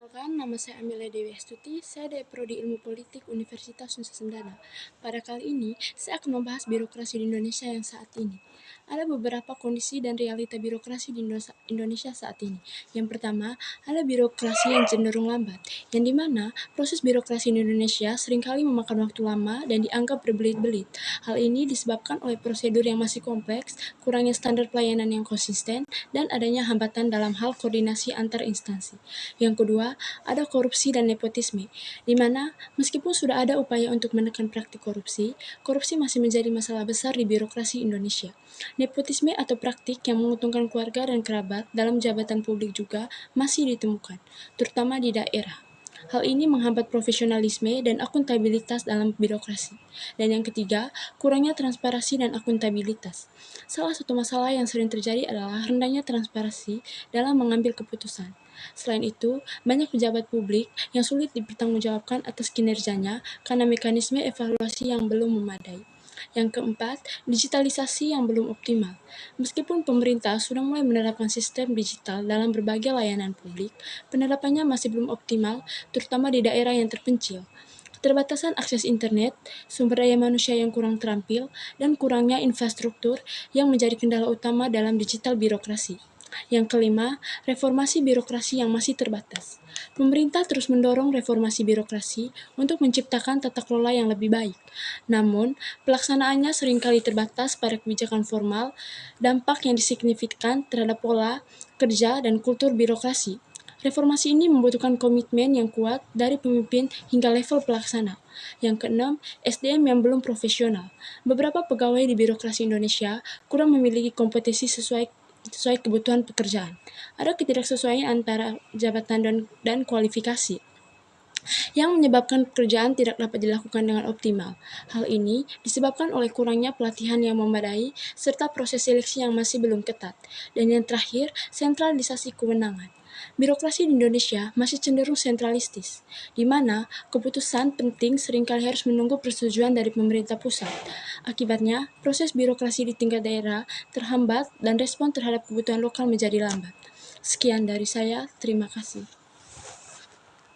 Perkenalkan, nama saya Amelia Dewi Astuti, saya dari Prodi Ilmu Politik Universitas Nusa Sembana. Pada kali ini, saya akan membahas birokrasi di Indonesia yang saat ini. Ada beberapa kondisi dan realita birokrasi di Indonesia saat ini. Yang pertama, ada birokrasi yang cenderung lambat, yang dimana proses birokrasi di Indonesia seringkali memakan waktu lama dan dianggap berbelit-belit. Hal ini disebabkan oleh prosedur yang masih kompleks, kurangnya standar pelayanan yang konsisten, dan adanya hambatan dalam hal koordinasi antar instansi. Yang kedua, ada korupsi dan nepotisme, di mana meskipun sudah ada upaya untuk menekan praktik korupsi, korupsi masih menjadi masalah besar di birokrasi Indonesia. Nepotisme atau praktik yang menguntungkan keluarga dan kerabat dalam jabatan publik juga masih ditemukan, terutama di daerah. Hal ini menghambat profesionalisme dan akuntabilitas dalam birokrasi. Dan yang ketiga, kurangnya transparansi dan akuntabilitas. Salah satu masalah yang sering terjadi adalah rendahnya transparansi dalam mengambil keputusan. Selain itu, banyak pejabat publik yang sulit dipertanggungjawabkan atas kinerjanya karena mekanisme evaluasi yang belum memadai. Yang keempat, digitalisasi yang belum optimal. Meskipun pemerintah sudah mulai menerapkan sistem digital dalam berbagai layanan publik, penerapannya masih belum optimal, terutama di daerah yang terpencil. Keterbatasan akses internet, sumber daya manusia yang kurang terampil, dan kurangnya infrastruktur yang menjadi kendala utama dalam digital birokrasi. Yang kelima, reformasi birokrasi yang masih terbatas. Pemerintah terus mendorong reformasi birokrasi untuk menciptakan tata kelola yang lebih baik. Namun, pelaksanaannya seringkali terbatas pada kebijakan formal, dampak yang signifikan terhadap pola kerja dan kultur birokrasi. Reformasi ini membutuhkan komitmen yang kuat dari pemimpin hingga level pelaksana. Yang keenam, SDM yang belum profesional. Beberapa pegawai di birokrasi Indonesia kurang memiliki kompetensi sesuai kebutuhan pekerjaan. Ada ketidaksesuaian antara jabatan dan kualifikasi yang menyebabkan pekerjaan tidak dapat dilakukan dengan optimal. Hal ini disebabkan oleh kurangnya pelatihan yang memadai serta proses seleksi yang masih belum ketat. Dan yang terakhir, sentralisasi kewenangan. Birokrasi di Indonesia masih cenderung sentralistis, di mana keputusan penting seringkali harus menunggu persetujuan dari pemerintah pusat. Akibatnya, proses birokrasi di tingkat daerah terhambat dan respon terhadap kebutuhan lokal menjadi lambat. Sekian dari saya, terima kasih.